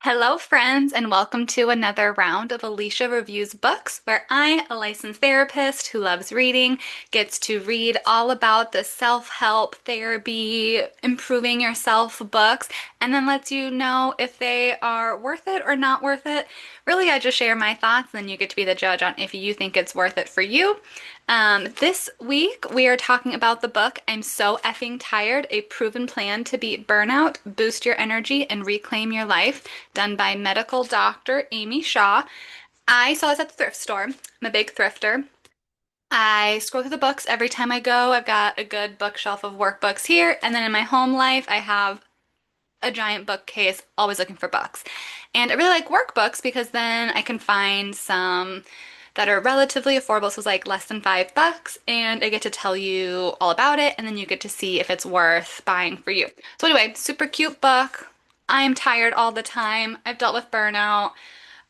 Hello, friends, and welcome to another round of Alicia Reviews Books, where I, a licensed therapist who loves reading, gets to read all about the self-help, therapy, improving yourself books, and then lets you know if they are worth it or not worth it. Really, I just share my thoughts, and then you get to be the judge on if you think it's worth it for you. This week, we are talking about the book I'm So Effing Tired, A Proven Plan to Beat Burnout, Boost Your Energy, and Reclaim Your Life, done by medical doctor Amy Shaw. I saw this at the thrift store. I'm a big thrifter. I scroll through the books every time I go. I've got a good bookshelf of workbooks here, and then in my home life, I have a giant bookcase, always looking for books. And I really like workbooks because then I can find some that are relatively affordable, so it's like less than $5, and I get to tell you all about it, and then you get to see if it's worth buying for you. So anyway, super cute book. I am tired all the time. I've dealt with burnout.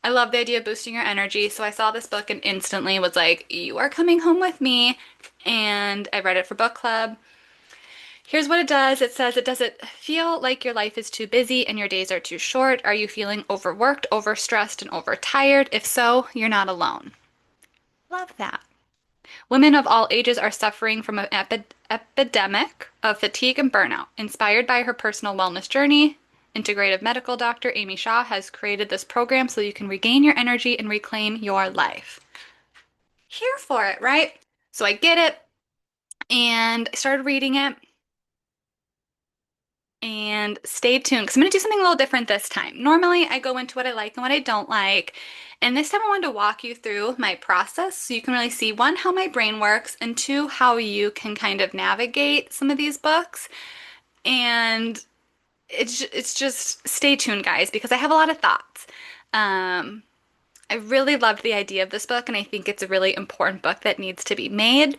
I love the idea of boosting your energy, so I saw this book and instantly was like, you are coming home with me. And I read it for book club. Here's what it does. It says, does it feel like your life is too busy and your days are too short? Are you feeling overworked, overstressed, and overtired? If so, you're not alone. Love that. Women of all ages are suffering from an epidemic of fatigue and burnout. Inspired by her personal wellness journey, integrative medical doctor Amy Shaw has created this program so you can regain your energy and reclaim your life. Here for it, right? So I get it, and I started reading it. And stay tuned because I'm going to do something a little different this time. Normally, I go into what I like and what I don't like. And this time, I wanted to walk you through my process so you can really see one, how my brain works, and two, how you can kind of navigate some of these books. And it's just stay tuned, guys, because I have a lot of thoughts. Um, I really loved the idea of this book, and I think it's a really important book that needs to be made.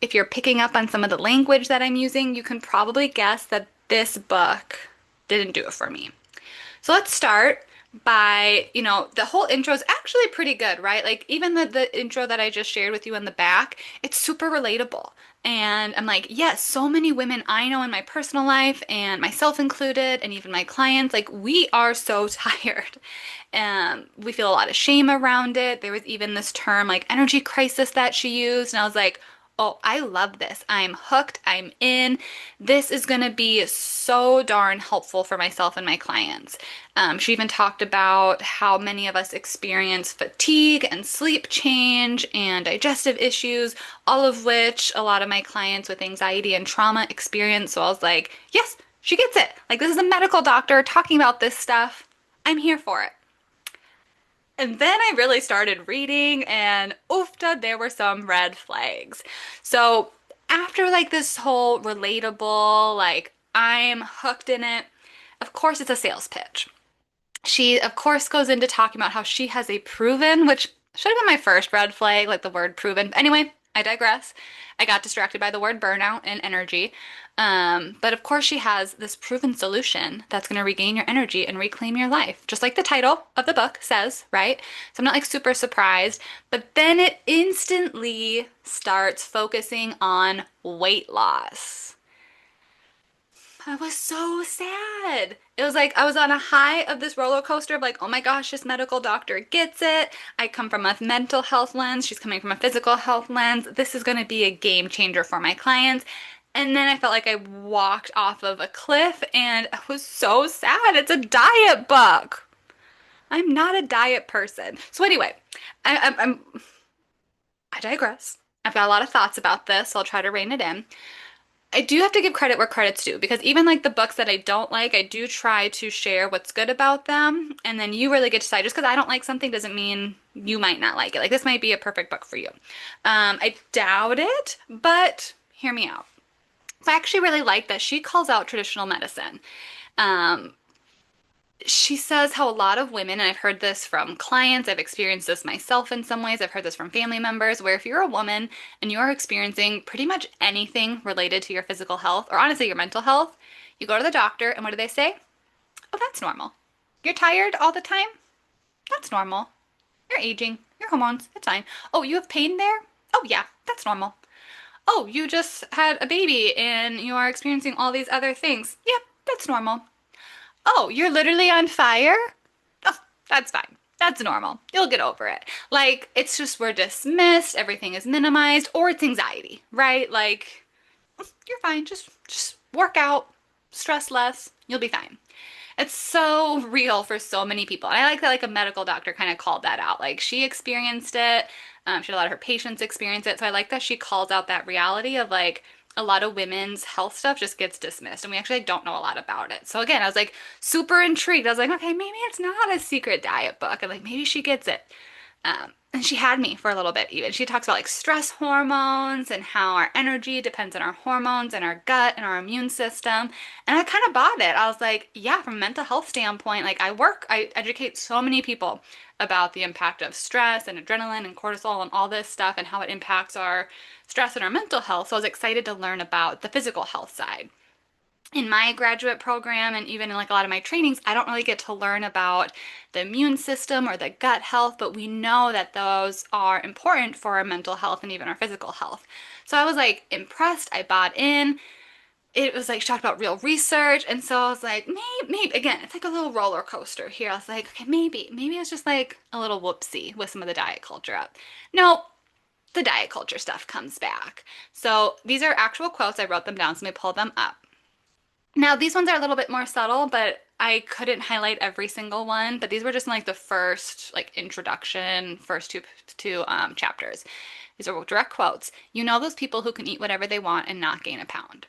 If you're picking up on some of the language that I'm using, you can probably guess that this book didn't do it for me. So let's start by, the whole intro is actually pretty good, right? Like even the intro that I just shared with you in the back, it's super relatable. And I'm like, yes, so many women I know in my personal life and myself included, and even my clients, like we are so tired. And we feel a lot of shame around it. There was even this term like energy crisis that she used. And I was like, oh, I love this. I'm hooked. I'm in. This is going to be so darn helpful for myself and my clients. She even talked about how many of us experience fatigue and sleep change and digestive issues, all of which a lot of my clients with anxiety and trauma experience. So I was like, yes, she gets it. Like, this is a medical doctor talking about this stuff. I'm here for it. And then I really started reading, and oofta, there were some red flags. So after like this whole relatable, like I'm hooked in it, of course it's a sales pitch. She, of course, goes into talking about how she has a proven, which should have been my first red flag, like the word proven. But anyway, I digress. I got distracted by the word burnout and energy. But of course, she has this proven solution that's going to regain your energy and reclaim your life, just like the title of the book says, right? So I'm not like super surprised. But then it instantly starts focusing on weight loss. I was so sad. It was like I was on a high of this roller coaster of like, oh my gosh, this medical doctor gets it. I come from a mental health lens. She's coming from a physical health lens. This is going to be a game changer for my clients. And then I felt like I walked off of a cliff and I was so sad. It's a diet book. I'm not a diet person. So anyway, I digress. I've got a lot of thoughts about this, so I'll try to rein it in. I do have to give credit where credit's due because even like the books that I don't like, I do try to share what's good about them. And then you really get to decide. Just because I don't like something doesn't mean you might not like it. Like this might be a perfect book for you. I doubt it, but hear me out. So I actually really like that she calls out traditional medicine. Um, she says how a lot of women, and I've heard this from clients, I've experienced this myself in some ways, I've heard this from family members, where if you're a woman and you're experiencing pretty much anything related to your physical health, or honestly your mental health, you go to the doctor and what do they say? Oh, that's normal. You're tired all the time? That's normal. You're aging. Your hormones, it's fine. Oh, you have pain there? Oh, yeah, that's normal. Oh, you just had a baby and you are experiencing all these other things. Yep, that's normal. Oh, you're literally on fire? That's fine. That's normal. You'll get over it. Like, it's just we're dismissed, everything is minimized, or it's anxiety, right? Like, you're fine. Just work out, stress less, you'll be fine. It's so real for so many people. And I like that like a medical doctor kind of called that out. Like she experienced it. She had a lot of her patients experience it. So I like that she calls out that reality of like a lot of women's health stuff just gets dismissed and we actually don't know a lot about it. So again, I was like super intrigued. I was like, okay, maybe it's not a secret diet book. And like maybe she gets it. And she had me for a little bit even. She talks about like stress hormones and how our energy depends on our hormones and our gut and our immune system. And I kind of bought it. I was like, yeah, from a mental health standpoint, like I educate so many people about the impact of stress and adrenaline and cortisol and all this stuff and how it impacts our stress and our mental health. So I was excited to learn about the physical health side in my graduate program and even in like a lot of my trainings, I don't really get to learn about the immune system or the gut health, but we know that those are important for our mental health and even our physical health. So I was like impressed. I bought in. It was like she talked about real research, and so I was like, maybe again, it's like a little roller coaster here. I was like, okay, maybe it's just like a little whoopsie with some of the diet culture up. No, the diet culture stuff comes back. So these are actual quotes. I wrote them down, so let me pull them up. Now, these ones are a little bit more subtle, but I couldn't highlight every single one. But these were just in like the first like introduction, first two chapters. These are direct quotes. You know those people who can eat whatever they want and not gain a pound.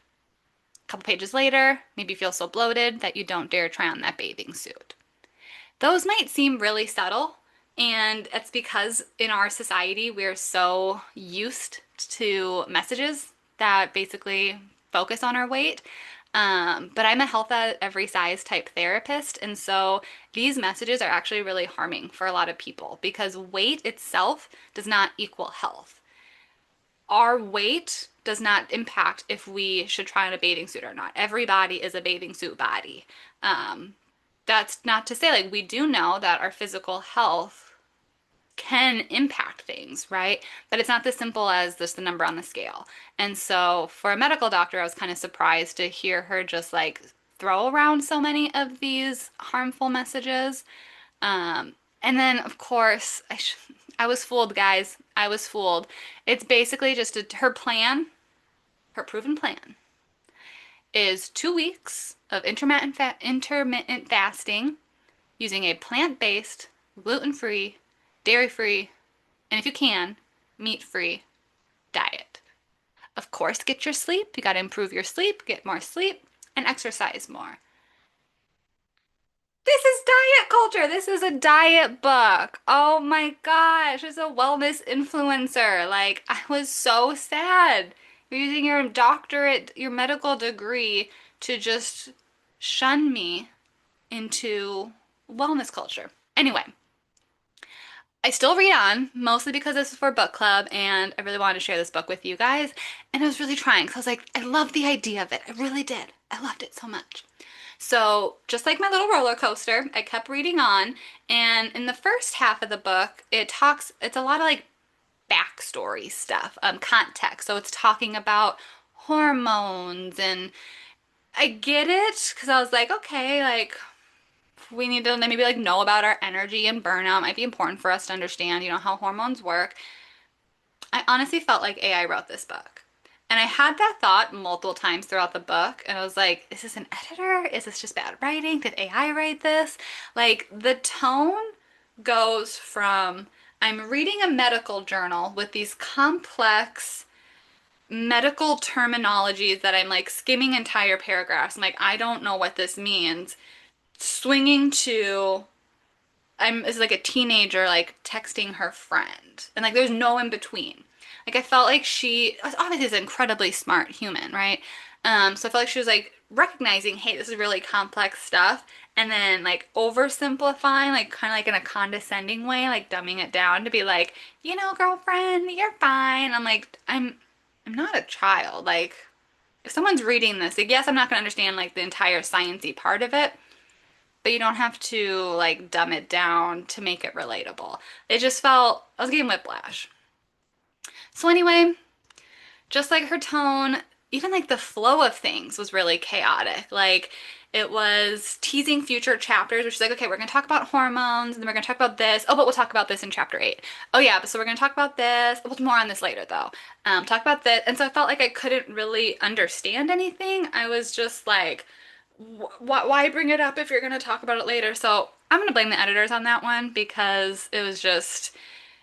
A couple pages later, maybe feel so bloated that you don't dare try on that bathing suit. Those might seem really subtle, and it's because in our society we're so used to messages that basically focus on our weight. But I'm a health at every size type therapist, and so these messages are actually really harming for a lot of people because weight itself does not equal health. Our weight does not impact if we should try on a bathing suit or not. Every body is a bathing suit body. Um, that's not to say like we do know that our physical health can impact things, right? But it's not as simple as just the number on the scale. And so for a medical doctor, I was kind of surprised to hear her just like throw around so many of these harmful messages. And then, of course, I was fooled, guys. I was fooled. It's basically just her plan, her proven plan, is 2 weeks of intermittent fasting using a plant-based, gluten-free, dairy-free, and if you can, meat-free diet. Of course, get your sleep. You got to improve your sleep, get more sleep, and exercise more. This is diet culture. This is a diet book. Oh my gosh, it's a wellness influencer. Like, I was so sad. You're using your doctorate, your medical degree to just shun me into wellness culture. Anyway, I still read on, mostly because this is for book club and I really wanted to share this book with you guys. And I was really trying because I was like, I love the idea of it. I really did. I loved it so much. So, just like my little roller coaster, I kept reading on. And in the first half of the book, it's a lot of like backstory stuff, context. So, it's talking about hormones and I get it because I was like, okay, like we need to maybe like know about our energy and burnout. It might be important for us to understand, how hormones work. I honestly felt like AI wrote this book. And I had that thought multiple times throughout the book. And I was like, is this an editor? Is this just bad writing? Did AI write this? Like the tone goes from I'm reading a medical journal with these complex medical terminologies that I'm like skimming entire paragraphs. I'm like, I don't know what this means. Swinging to it's like a teenager like texting her friend and like there's no in between. Like I felt like she obviously is an incredibly smart human, right? So I felt like she was like recognizing, hey, this is really complex stuff, and then like oversimplifying, like kind of like in a condescending way, like dumbing it down to be like, girlfriend, you're fine. I'm like, I'm not a child. Like if someone's reading this, like yes, I'm not gonna understand like the entire sciencey part of it, but you don't have to like dumb it down to make it relatable. It just felt I was getting whiplash. So anyway, just like her tone, even like the flow of things was really chaotic. Like It was teasing future chapters, which is like, okay, we're going to talk about hormones, and then we're going to talk about this. Oh, but we'll talk about this in chapter 8. Oh, yeah, but so we're going to talk about this. We'll do more on this later, though. Talk about this. And so I felt like I couldn't really understand anything. I was just like, why bring it up if you're going to talk about it later? So I'm going to blame the editors on that one because it was just,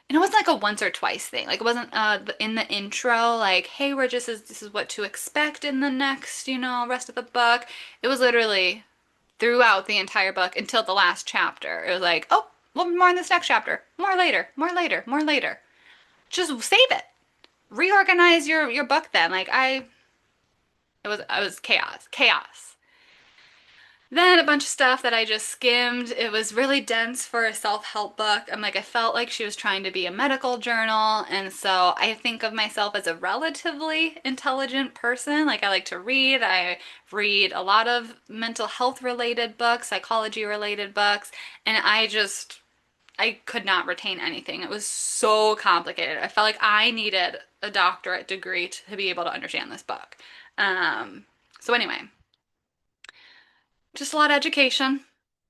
and it wasn't like a once or twice thing. Like it wasn't in the intro, like, hey, this is what to expect in the next, rest of the book. It was literally throughout the entire book until the last chapter. It was like, oh, well, more in this next chapter, more later, more later, more later. Just save it. Reorganize your book then. I was chaos, chaos. Then a bunch of stuff that I just skimmed. It was really dense for a self-help book. I felt like she was trying to be a medical journal, and so I think of myself as a relatively intelligent person. Like I like to read. I read a lot of mental health related books, psychology related books, and I could not retain anything. It was so complicated. I felt like I needed a doctorate degree to be able to understand this book. So anyway, just a lot of education.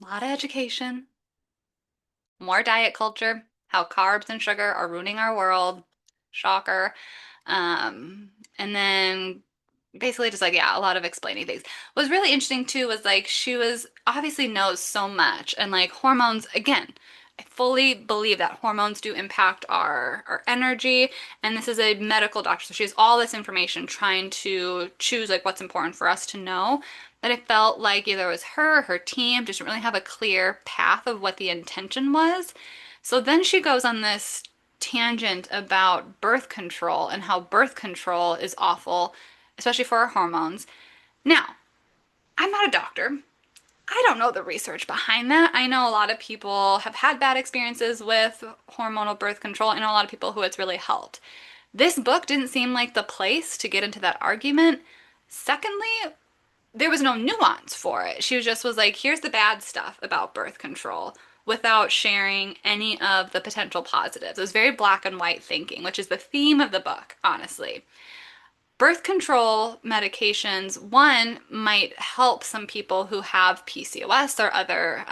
A lot of education. More diet culture. How carbs and sugar are ruining our world. Shocker. And then basically just like, yeah, a lot of explaining things. What was really interesting too was like she was obviously knows so much and like hormones, again, I fully believe that hormones do impact our energy, and this is a medical doctor, so she has all this information trying to choose like what's important for us to know. But I felt like either it was her or her team just didn't really have a clear path of what the intention was. So then she goes on this tangent about birth control and how birth control is awful, especially for our hormones. Now, I'm not a doctor. I don't know the research behind that. I know a lot of people have had bad experiences with hormonal birth control. I know a lot of people who it's really helped. This book didn't seem like the place to get into that argument. Secondly, there was no nuance for it. She just was like, here's the bad stuff about birth control without sharing any of the potential positives. It was very black and white thinking, which is the theme of the book, honestly. Birth control medications, one, might help some people who have PCOS or other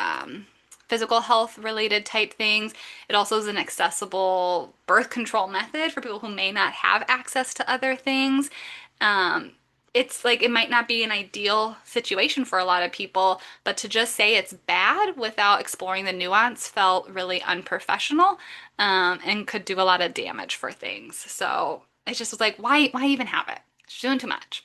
physical health related type things. It also is an accessible birth control method for people who may not have access to other things. Um, it's like it might not be an ideal situation for a lot of people, but to just say it's bad without exploring the nuance felt really unprofessional, and could do a lot of damage for things. So it just was like, why even have it? She's doing too much.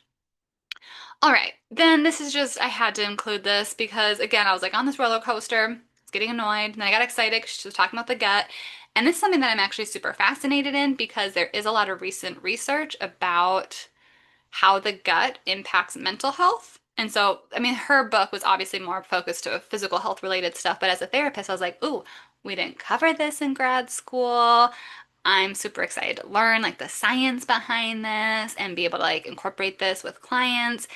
All right, then this is just, I had to include this because again, I was like on this roller coaster, I was getting annoyed, and then I got excited because she was talking about the gut. And this is something that I'm actually super fascinated in because there is a lot of recent research about how the gut impacts mental health. And so, I mean, her book was obviously more focused to physical health related stuff, but as a therapist, I was like, ooh, we didn't cover this in grad school. I'm super excited to learn like the science behind this and be able to like incorporate this with clients.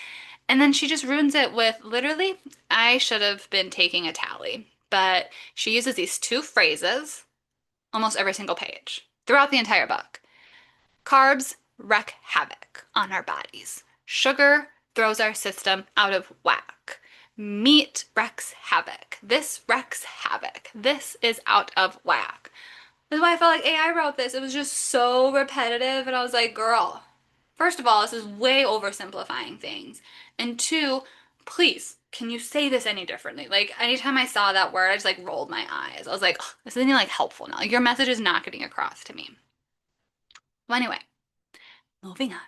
And then she just ruins it with literally, I should have been taking a tally, but she uses these two phrases almost every single page throughout the entire book. Carbs wreak havoc on our bodies. Sugar throws our system out of whack. Meat wreaks havoc. This wreaks havoc. This is out of whack. That's why I felt like AI wrote this. It was just so repetitive, and I was like, girl, first of all, this is way oversimplifying things. And two, please, can you say this any differently? Like, anytime I saw that word, I just like rolled my eyes. I was like, this isn't even like helpful now. Like, your message is not getting across to me. Well, anyway, moving on.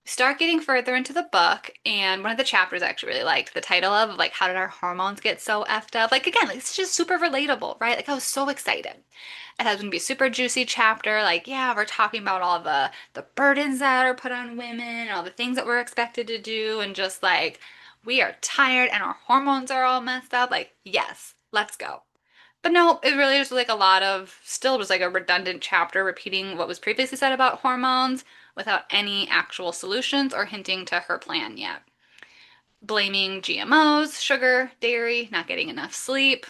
We start getting further into the book, and one of the chapters I actually really liked the title of, like, how did our hormones get so effed up? Like, again, like, it's just super relatable, right? Like, I was so excited. It has going to be a super juicy chapter. Like, yeah, we're talking about all the burdens that are put on women and all the things that we're expected to do, and just like, we are tired and our hormones are all messed up. Like, yes, let's go. But no, it really was like a lot of, still was like a redundant chapter repeating what was previously said about hormones without any actual solutions or hinting to her plan yet. Blaming GMOs, sugar, dairy, not getting enough sleep.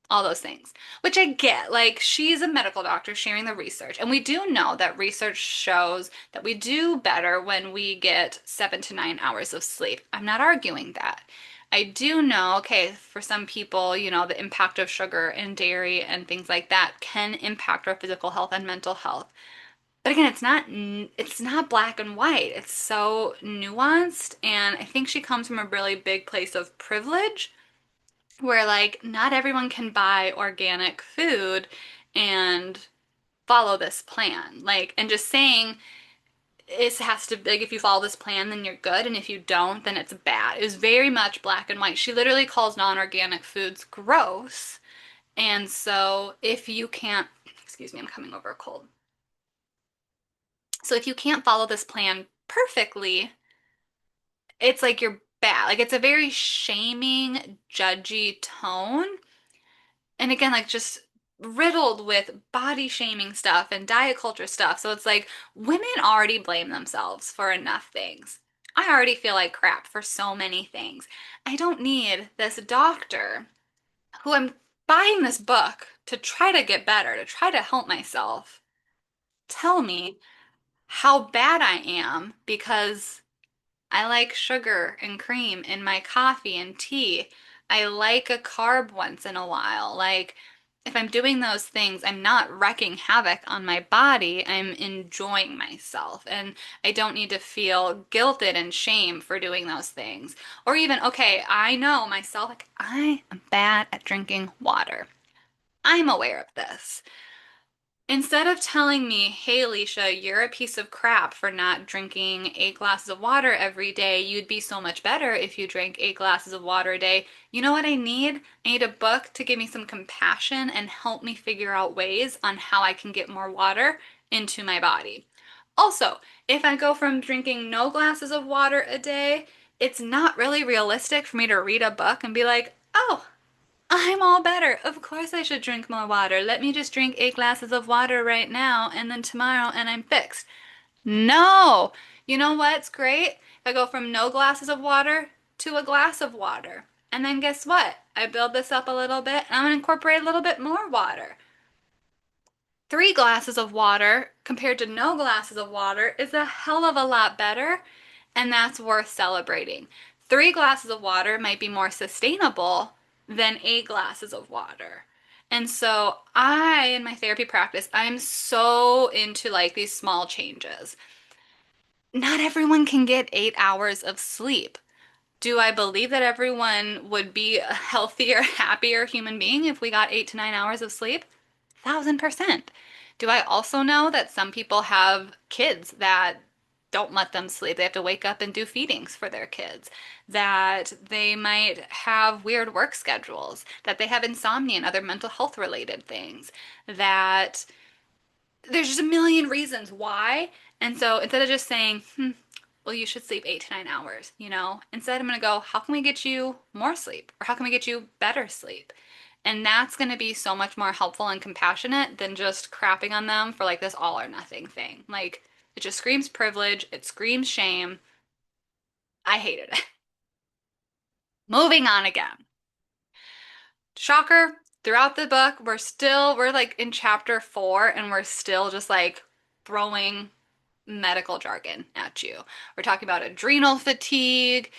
all those things, which I get. Like, she's a medical doctor sharing the research. And we do know that research shows that we do better when we get 7 to 9 hours of sleep. I'm not arguing that. I do know, okay, for some people, the impact of sugar and dairy and things like that can impact our physical health and mental health. But again, it's not black and white. It's so nuanced, and I think she comes from a really big place of privilege where like not everyone can buy organic food and follow this plan. Like, and just saying it has to, like, if you follow this plan, then you're good, and if you don't, then it's bad. It was very much black and white. She literally calls non-organic foods gross. And so if you can't, excuse me, I'm coming over a cold. So if you can't follow this plan perfectly, it's like you're bad. Like, it's a very shaming, judgy tone. And again, like, just riddled with body shaming stuff and diet culture stuff. So it's like women already blame themselves for enough things. I already feel like crap for so many things. I don't need this doctor who I'm buying this book to try to get better, to try to help myself, tell me how bad I am because I like sugar and cream in my coffee and tea. I like a carb once in a while. Like, if I'm doing those things, I'm not wrecking havoc on my body. I'm enjoying myself. And I don't need to feel guilted and shame for doing those things. Or even, okay, I know myself, like, I am bad at drinking water. I'm aware of this. Instead of telling me, hey, Alicia, you're a piece of crap for not drinking 8 glasses of water every day, you'd be so much better if you drank 8 glasses of water a day. You know what I need? I need a book to give me some compassion and help me figure out ways on how I can get more water into my body. Also, if I go from drinking no glasses of water a day, it's not really realistic for me to read a book and be like, oh, I'm all better. Of course I should drink more water. Let me just drink 8 glasses of water right now and then tomorrow and I'm fixed. No. You know what's great? If I go from no glasses of water to a glass of water. And then guess what? I build this up a little bit and I'm gonna incorporate a little bit more water. 3 glasses of water compared to no glasses of water is a hell of a lot better, and that's worth celebrating. 3 glasses of water might be more sustainable than 8 glasses of water. And so in my therapy practice, I'm so into like these small changes. Not everyone can get 8 hours of sleep. Do I believe that everyone would be a healthier, happier human being if we got 8 to 9 hours of sleep? 1,000%. Do I also know that some people have kids that don't let them sleep? They have to wake up and do feedings for their kids, that they might have weird work schedules, that they have insomnia and other mental health related things, that there's just a million reasons why. And so instead of just saying, well, you should sleep 8 to 9 hours, instead I'm going to go, how can we get you more sleep? Or how can we get you better sleep? And that's going to be so much more helpful and compassionate than just crapping on them for like this all or nothing thing. Like, it just screams privilege. It screams shame. I hated it. Moving on again. Shocker, throughout the book, we're like in chapter 4 and we're still just like throwing medical jargon at you. We're talking about adrenal fatigue.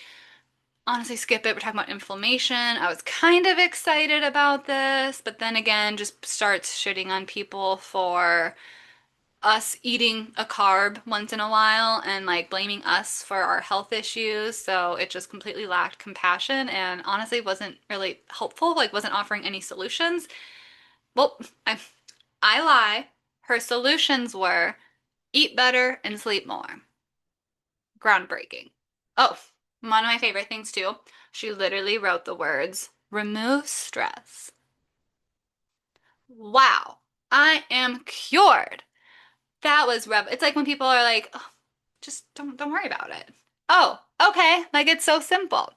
Honestly, skip it. We're talking about inflammation. I was kind of excited about this, but then again, just starts shitting on people for us eating a carb once in a while and like blaming us for our health issues. So it just completely lacked compassion and honestly wasn't really helpful, like wasn't offering any solutions. Well, I lie. Her solutions were eat better and sleep more. Groundbreaking. Oh, one of my favorite things too. She literally wrote the words, remove stress. Wow, I am cured. That was rev. It's like when people are like, oh, just don't worry about it. Oh, okay, like it's so simple.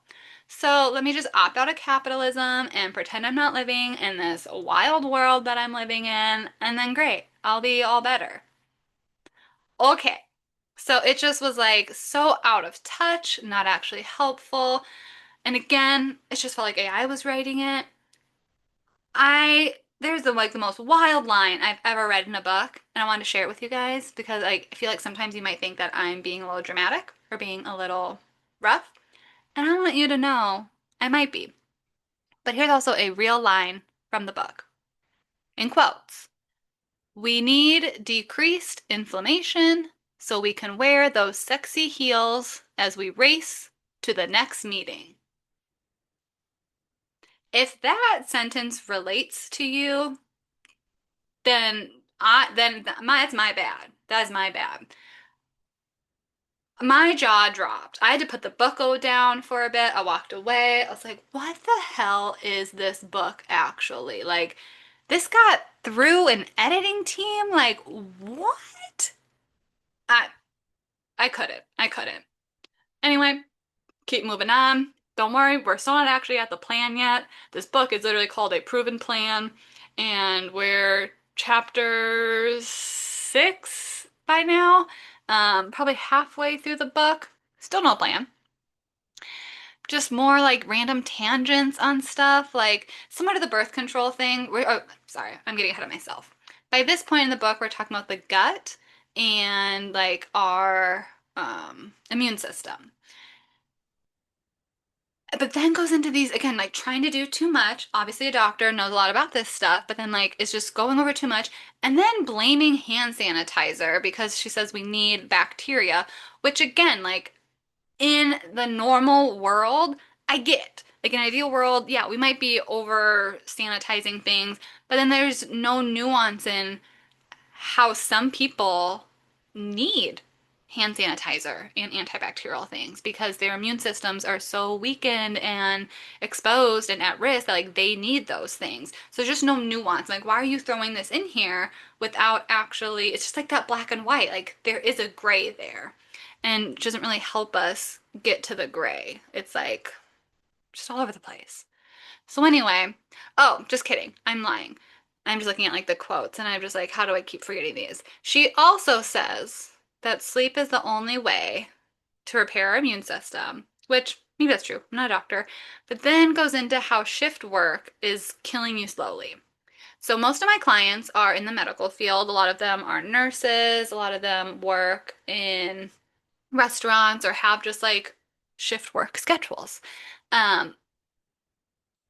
So let me just opt out of capitalism and pretend I'm not living in this wild world that I'm living in, and then great, I'll be all better. Okay. So it just was like so out of touch, not actually helpful. And again, it just felt like AI was writing it. There's the most wild line I've ever read in a book, and I wanted to share it with you guys because I feel like sometimes you might think that I'm being a little dramatic or being a little rough, and I want you to know I might be. But here's also a real line from the book. In quotes, we need decreased inflammation so we can wear those sexy heels as we race to the next meeting. If that sentence relates to you, that's my bad. That is my bad. My jaw dropped. I had to put the book down for a bit. I walked away. I was like, what the hell is this book actually? Like, this got through an editing team? Like, what? I I couldn't. I couldn't. Anyway, keep moving on. Don't worry, we're still not actually at the plan yet. This book is literally called A Proven Plan, and we're chapter 6 by now. Probably halfway through the book. Still no plan. Just more like random tangents on stuff, like similar to the birth control thing. Oh, sorry, I'm getting ahead of myself. By this point in the book, we're talking about the gut and like our immune system. But then goes into these again, like trying to do too much. Obviously, a doctor knows a lot about this stuff, but then like it's just going over too much and then blaming hand sanitizer because she says we need bacteria, which again, like in the normal world, I get. Like in an ideal world, yeah, we might be over sanitizing things, but then there's no nuance in how some people need hand sanitizer and antibacterial things because their immune systems are so weakened and exposed and at risk that like they need those things. So there's just no nuance. Like, why are you throwing this in here without actually, it's just like that black and white. Like there is a gray there and it doesn't really help us get to the gray. It's like just all over the place. So anyway, oh, just kidding. I'm lying. I'm just looking at like the quotes and I'm just like, how do I keep forgetting these? She also says that sleep is the only way to repair our immune system, which maybe that's true. I'm not a doctor. But then goes into how shift work is killing you slowly. So most of my clients are in the medical field. A lot of them are nurses. A lot of them work in restaurants or have just like shift work schedules. Um,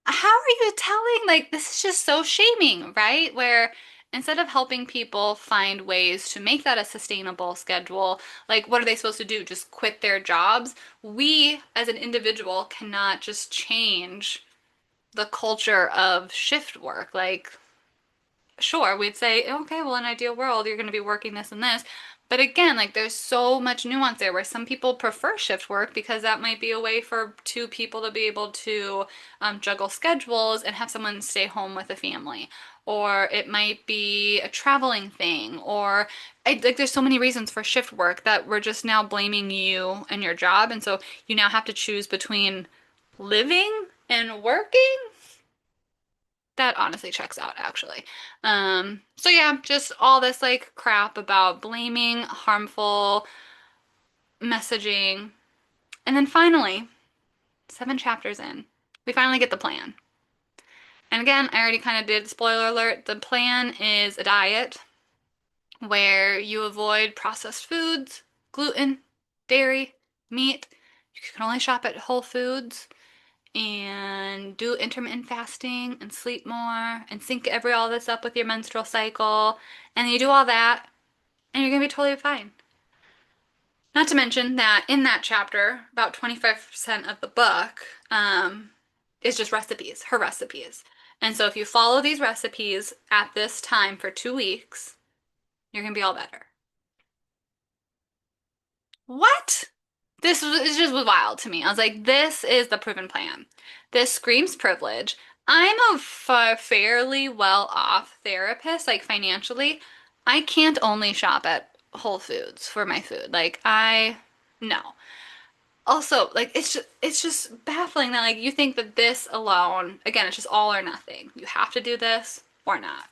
how are you telling, like, this is just so shaming, right? Where instead of helping people find ways to make that a sustainable schedule, like, what are they supposed to do? Just quit their jobs? We, as an individual, cannot just change the culture of shift work. Like, sure, we'd say, okay, well, in an ideal world, you're going to be working this and this. But again, like there's so much nuance there where some people prefer shift work because that might be a way for two people to be able to juggle schedules and have someone stay home with a family. Or it might be a traveling thing. Or like there's so many reasons for shift work that we're just now blaming you and your job. And so you now have to choose between living and working. That honestly checks out, actually. So yeah, just all this like crap about blaming, harmful messaging. And then finally, 7 chapters in, we finally get the plan. And again, I already kind of did, spoiler alert, the plan is a diet where you avoid processed foods, gluten, dairy, meat. You can only shop at Whole Foods and do intermittent fasting and sleep more and sync all this up with your menstrual cycle. And you do all that and you're gonna be totally fine. Not to mention that in that chapter, about 25% of the book is just recipes, her recipes. And so if you follow these recipes at this time for 2 weeks, you're gonna be all better. What? This was just was wild to me. I was like, this is the proven plan. This screams privilege. I'm a fairly well-off therapist, like financially. I can't only shop at Whole Foods for my food. Like no. Also, like it's just baffling that like you think that this alone, again, it's just all or nothing. You have to do this or not.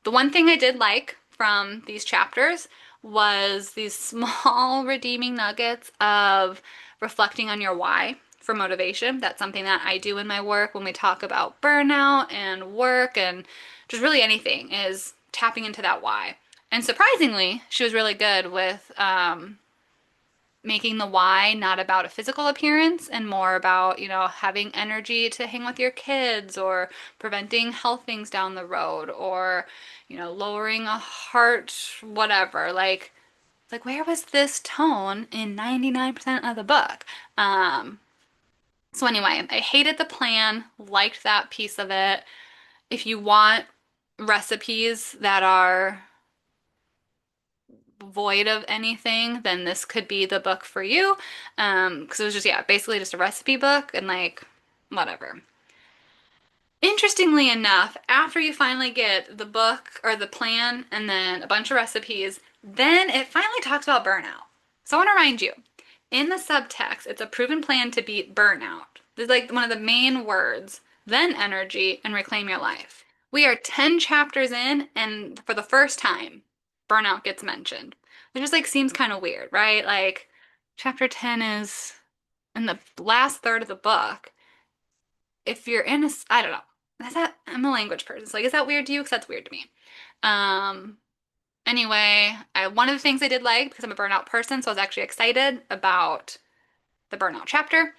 The one thing I did like from these chapters was these small redeeming nuggets of reflecting on your why. for motivation. That's something that I do in my work when we talk about burnout and work and just really anything is tapping into that why. And surprisingly, she was really good with making the why not about a physical appearance and more about, having energy to hang with your kids or preventing health things down the road or, lowering a heart, whatever. Like where was this tone in 99% of the book? Um, so anyway, I hated the plan, liked that piece of it. If you want recipes that are void of anything, then this could be the book for you. Because it was just, yeah, basically just a recipe book and like whatever. Interestingly enough, after you finally get the book or the plan and then a bunch of recipes, then it finally talks about burnout. So I want to remind you, in the subtext, it's a proven plan to beat burnout. This is like one of the main words, then energy and reclaim your life. We are 10 chapters in, and for the first time, burnout gets mentioned. It just like seems kind of weird, right? Like chapter 10 is in the last third of the book. If you're in a, I don't know. Is that, I'm a language person. It's like, is that weird to you? Because that's weird to me. Um, Anyway, one of the things I did like, because I'm a burnout person, so I was actually excited about the burnout chapter.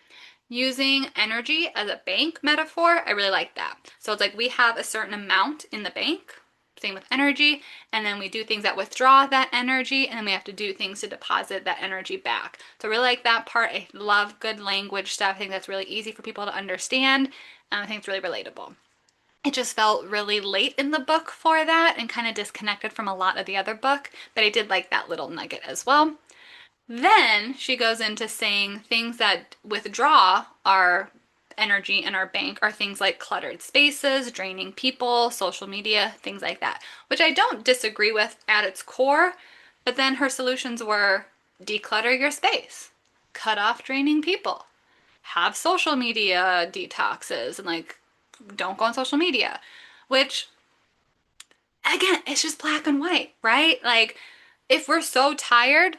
Using energy as a bank metaphor, I really like that. So it's like we have a certain amount in the bank, same with energy, and then we do things that withdraw that energy, and then we have to do things to deposit that energy back. So I really like that part. I love good language stuff. I think that's really easy for people to understand. I think it's really relatable. It just felt really late in the book for that and kind of disconnected from a lot of the other book, but I did like that little nugget as well. Then she goes into saying things that withdraw our energy in our bank are things like cluttered spaces, draining people, social media, things like that, which I don't disagree with at its core. But then her solutions were declutter your space, cut off draining people, have social media detoxes, and like don't go on social media, which again, it's just black and white, right? Like if we're so tired,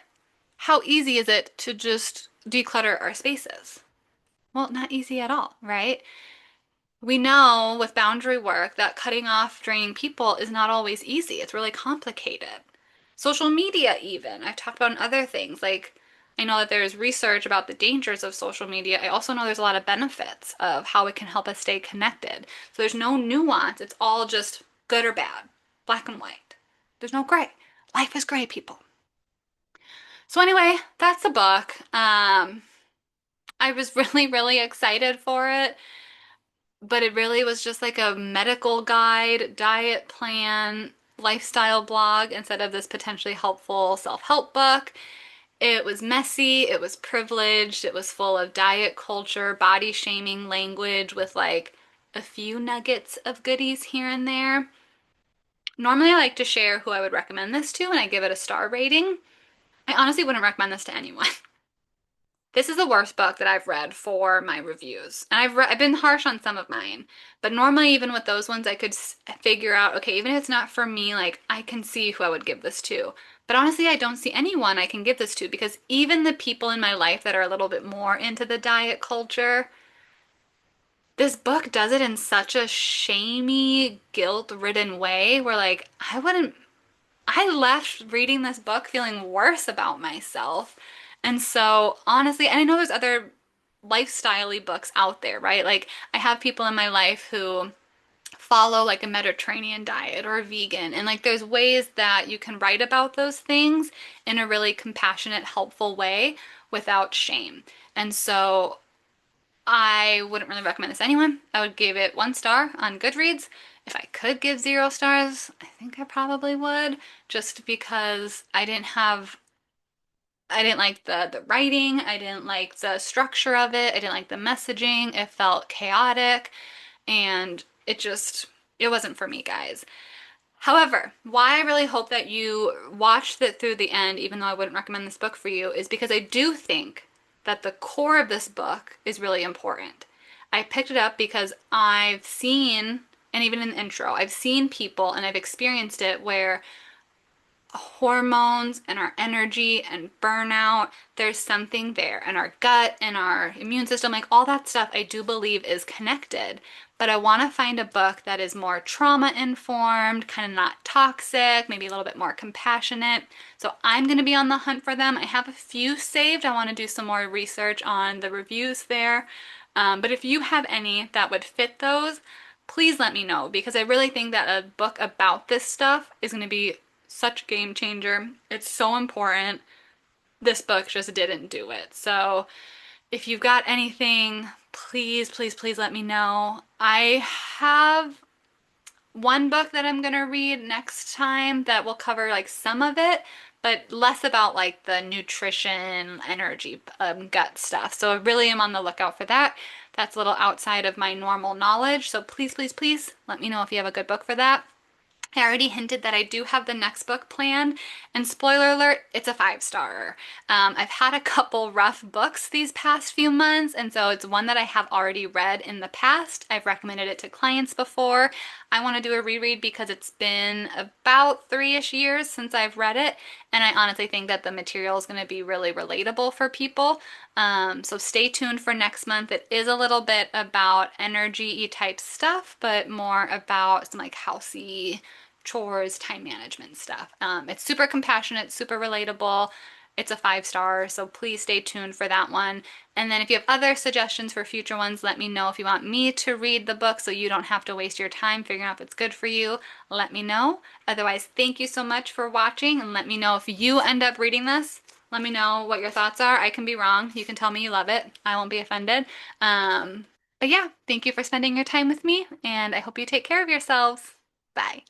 how easy is it to just declutter our spaces? Well, not easy at all, right? We know with boundary work that cutting off draining people is not always easy. It's really complicated. Social media, even. I've talked about in other things. Like, I know that there's research about the dangers of social media. I also know there's a lot of benefits of how it can help us stay connected. So there's no nuance. It's all just good or bad, black and white. There's no gray. Life is gray, people. So anyway, that's the book. I was really, really excited for it, but it really was just like a medical guide, diet plan, lifestyle blog instead of this potentially helpful self-help book. It was messy, it was privileged, it was full of diet culture, body shaming language with like a few nuggets of goodies here and there. Normally, I like to share who I would recommend this to, and I give it a star rating. I honestly wouldn't recommend this to anyone. This is the worst book that I've read for my reviews. And I've been harsh on some of mine, but normally even with those ones I could figure out, okay, even if it's not for me, like I can see who I would give this to. But honestly, I don't see anyone I can give this to because even the people in my life that are a little bit more into the diet culture, this book does it in such a shamey, guilt-ridden way where like I left reading this book feeling worse about myself. And so, honestly, and I know there's other lifestyle-y books out there, right? Like, I have people in my life who follow like a Mediterranean diet or a vegan, and like there's ways that you can write about those things in a really compassionate, helpful way without shame. And so, I wouldn't really recommend this to anyone. I would give it 1 star on Goodreads. If I could give 0 stars, I think I probably would, just because I didn't like the writing, I didn't like the structure of it, I didn't like the messaging. It felt chaotic and it wasn't for me, guys. However, why I really hope that you watched it through the end, even though I wouldn't recommend this book for you, is because I do think that the core of this book is really important. I picked it up because I've seen, and even in the intro, I've seen people and I've experienced it where hormones and our energy and burnout. There's something there. And our gut and our immune system, like all that stuff, I do believe is connected. But I want to find a book that is more trauma informed, kind of not toxic, maybe a little bit more compassionate. So I'm going to be on the hunt for them. I have a few saved. I want to do some more research on the reviews there. But if you have any that would fit those, please let me know because I really think that a book about this stuff is going to be such a game changer. It's so important. This book just didn't do it. So if you've got anything, please, please, please let me know. I have one book that I'm gonna read next time that will cover like some of it, but less about like the nutrition, energy, gut stuff. So I really am on the lookout for that. That's a little outside of my normal knowledge. So please, please, please let me know if you have a good book for that. I already hinted that I do have the next book planned, and spoiler alert, it's a five-star. I've had a couple rough books these past few months, and so it's one that I have already read in the past. I've recommended it to clients before. I want to do a reread because it's been about 3-ish years since I've read it, and I honestly think that the material is going to be really relatable for people. So stay tuned for next month. It is a little bit about energy type stuff, but more about some like housey chores, time management stuff. It's super compassionate, super relatable. It's a five-star, so please stay tuned for that one. And then if you have other suggestions for future ones, let me know. If you want me to read the book so you don't have to waste your time figuring out if it's good for you, let me know. Otherwise, thank you so much for watching and let me know if you end up reading this. Let me know what your thoughts are. I can be wrong. You can tell me you love it. I won't be offended. But yeah, thank you for spending your time with me, and I hope you take care of yourselves. Bye.